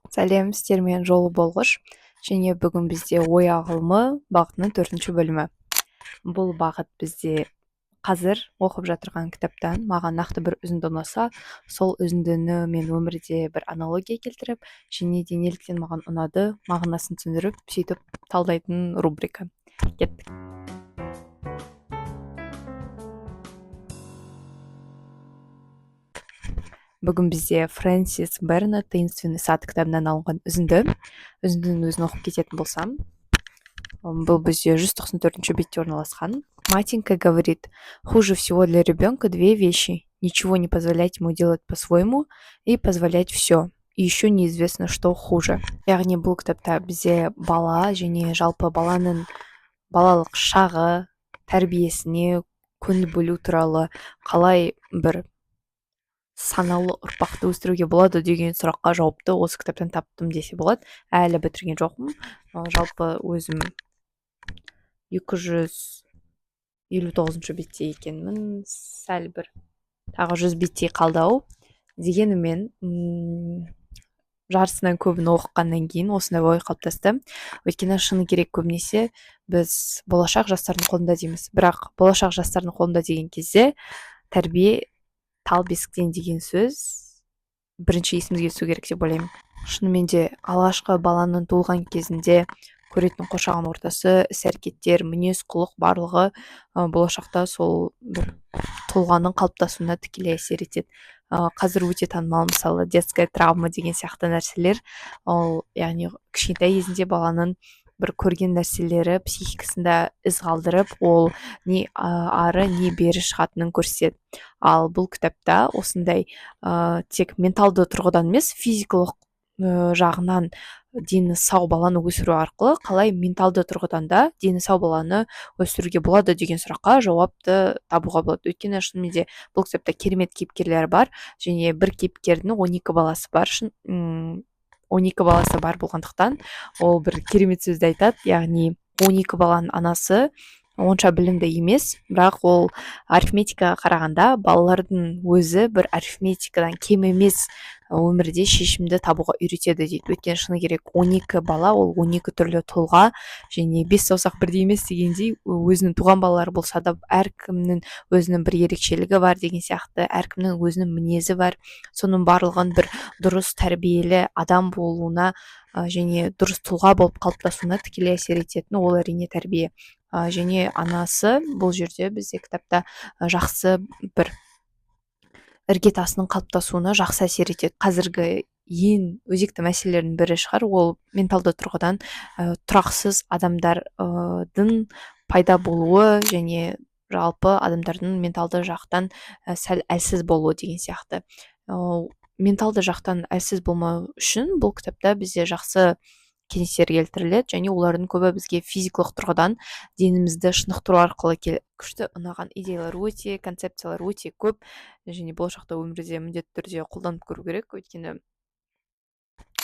Сәлем, сіздермен жолы болғыш. Және бүгін бізде ой ағылымы бағытының 4-ші бөлімі. Бұл бағыт бізде қазір оқып жатырған кітаптан маған нақты бір үзінді ұнаса, сол үзіндіні мен өмірде бір аналогия келтіріп, және де неліктен маған ұнады, мағынасын түсіндіріп, сөйтіп талдайтын рубрика. Кеттік. Бүгін бізде Фрэнсис Бернет «Таинственный сад» кітабынан алынған үзінді. Үзіндінің өзін оқып кететін болсам, был бізде 194-ші бетте орналасқан. Матенька говорит: хуже всего для ребенка 2 вещи: ничего не позволять ему делать по-своему и позволять все. И еще неизвестно, что хуже. Яғни бұл кітапта бізде бала және жалпы баланың балалық шағы, тәрбиесіне көңіл бөлу туралы, қалай бір санаулы ұрпақты өсіруге болады деген сұраққа жауапты осы кітаптан таптым десе болады. Әлі бітірген жоқпын. Жалпы өзім 259-ші бетте екенмін. Сәл бір тағы 100 беттей қалды ау. Дегенімен жарысынан көбін оқығаннан кейін осындай ой қалыптасты. Өйткені шыны керек көбінесе біз болашақ жастардың қолында дейміз. Бірақ болашақ жастардың қолында деген кезде тәрбие тал бесіктен деген сөз бірінші есімізге түсу керек деп ойлаймын. Шынымен де алғашқы баланың туылған кезінде көретін қоршаған ортасы, іс-әрекеттер, мінез-құлық барлығы болашақта сол бір тұлғаның қалыптасуына тікелей әсер етеді. Қазір өте танымал, мысалы детская травма деген сияқты нәрселер, ол яғни кішкентай кезінде баланың бір көрген нәрселері психикасында із қалдырып, ол не ары не бері шығатынын көрсетеді. Ал бұл кітапта осындай тек менталды тұрғыдан емес, физикалық жағынан дені сау баланы өсіру арқылы қалай менталды тұрғыдан да дені сау баланы өсіруге болады деген сұраққа жауапты табуға болады. Өйткені шынымен де бұл кітапта керемет кейіпкерлер бар, және бір кейіпкердің 12 баласы бар. 12 баласы бар болғандықтан ол бір керемет сөзді айтады, яғни 12 баланың анасы онша білімді емес, бірақ ол арифметикаға қарағанда балалардың өзі бір арифметикадан кем емес өмірде шешімді табуға үйретеді дейді. Өйткені шыны керек 12 бала ол 12 түрлі тұлға, және 5 саусақ бірдей емес дегендей, өзінің туған балалары болса да әркімнің өзінің бір ерекшелігі бар деген сияқты, әркімнің өзінің мінезі бар. Соның барлығын бір дұрыс тәрбиелі адам болуына және дұрыс тұлға болып қалыптасуына тікелей әсер ететін ол әрине тәрбие. Және анасы бұл жерде бізде кітапта жақсы бір іргетасының қалыптасуына жақсы әсер етеді. Қазіргі ең өзекті мәселелердің бірі шығар, ол менталды тұрғыдан тұрақсыз адамдардың пайда болуы және жалпы адамдардың менталды жақтан сәл әлсіз болуы деген сияқты. Менталды жақтан әлсіз болмау үшін бұл кітапта бізде жақсы кеңестер келтіріледі, және олардың көбі бізге физикалық тұрғыдан денімізді шынықтыру арқылы күшті ұнаған идеялар өте, концепциялар өте көп, және болашақта өмірде міндетті түрде қолданып көру керек. Өйткені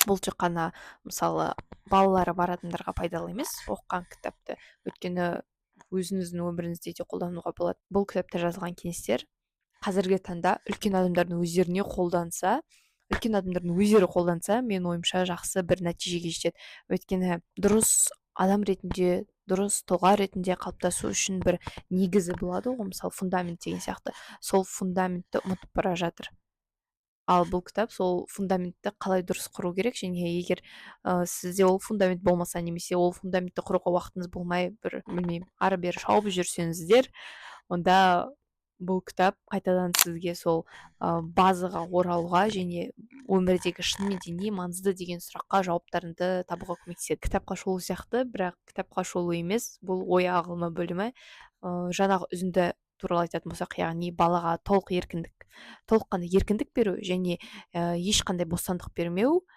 бұл тек қана мысалы балалары бар адамдарға пайдалы емес оқыған кітапты, өйткені өзіңіздің өміріңізде де қолдануға болады. Бұл кітапта жазылған кеңестер қазіргі таңда үлкен адамдардың өздері қолданса, мен ойымша жақсы бір нәтижеге жетеді. Өйткені дұрыс адам ретінде, дұрыс тұлға ретінде қалыптасу үшін бір негізі болады ғой, мысалы фундамент деген сияқты. Сол фундаментті ұмытып бара жатыр. Ал бұл кітап сол фундаментті қалай дұрыс құру керек, және егер сізде ол фундамент болмаса, немесе ол фундаментті құруға уақытыңыз болмай, бір білмеймін, ары бері шауып жүрсеңіздер, онда бұл кітап қайтадан сізге сол базаға оралуға және өмірдегі шынымен де не маңызды деген сұраққа жауаптарыңды табуға көмектеседі. Кітапқа шолу сияқты, бірақ кітапқа шолу емес, бұл ой ағылымы бөлімі. Жаңағы үзінді туралы айтатын болсақ, яғни балаға толыққанды еркіндік беру және ешқандай бостандық бермеу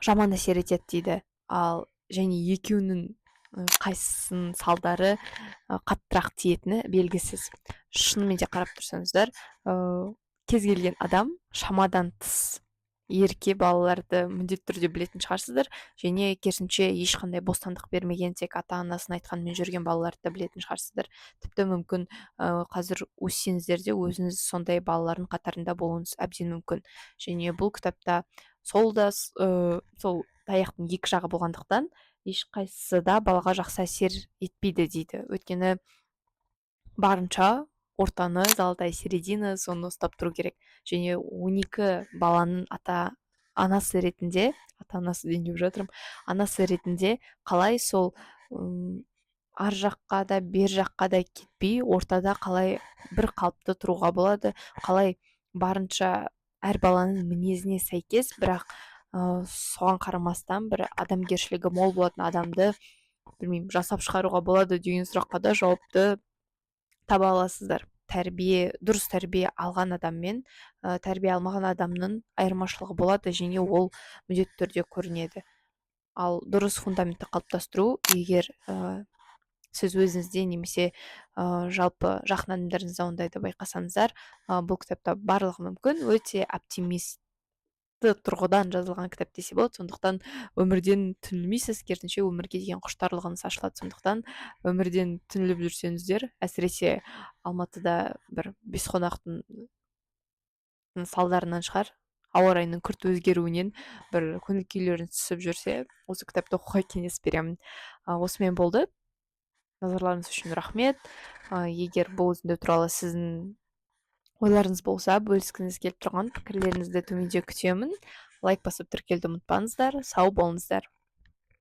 жаман әсер етеді дейді. Ал және екеуінің қайсысының салдары қаттырақ тиетіні белгісіз. Шынымен де қарап тұрсаңыздар, кез келген адам шамадан тыс ерке балаларды міндетті түрде білетін шығарсыздар, және керісінше ешқандай бостандық бермеген, тек ата-анасын айтқанмен жүрген балаларды да білетін шығарсыздар. Тіпті мүмкін қазір өссеңіздер де өзіңіз сондай балалардың қатарында болуыңыз әбден мүмкін. Және бұл кітапта сол да сол таяқтың екі жағы болғандықтан ешқайсысы да балаға жақсы әсер етпейді дейді. Өйткені барынша ортаны, золотая середина, соны ұстап тұру керек. Және 12 баланың анасы ретінде, ата анасы дейін деп жатырмын, анасы ретінде қалай сол ар жаққа да бер жаққа да кетпей ортада қалай бір қалыпты тұруға болады, қалай барынша әр баланың мінезіне сәйкес, бірақ соған қарамастан бір адамгершілігі мол болатын адамды білмеймін жасап шығаруға болады деген сұраққа да жауапты таба аласыздар. Дұрыс тәрбие алған адам мен тәрбие алмаған адамның айырмашылығы болады және ол міндетті түрде көрінеді. Ал дұрыс фундаментті қалыптастыру, егер сіз өзіңізде немесе жалпы жақын адамдарыңызда ондайды байқасаңыздар, бұл кітапта барлығы мүмкін, өте оптимистті тұрғыдан жазылған кітап десе болады. Сондықтан өмірден түңілмейсіз, керісінше өмірге деген құштарлығыңыз ашылады. Сондықтан өмірден түңіліп жүрсеңіздер, әсіресе Алматыда бір бесқонақтың салдарынан шығар, ауа райының күрт өзгеруінен бір көңіл күйлеріңіз түсіп жүрсе, осы кітапты оқуға кеңес беремін. Осымен болды. Назарларыңыз үшін рахмет. Егер бұл үзінді туралы сіздің ойларыңыз болса, бөліскіңіз келіп тұрған пікірлеріңізді төменде күтемін. Лайк басып тіркелуді ұмытпаңыздар. Сау болыңыздар.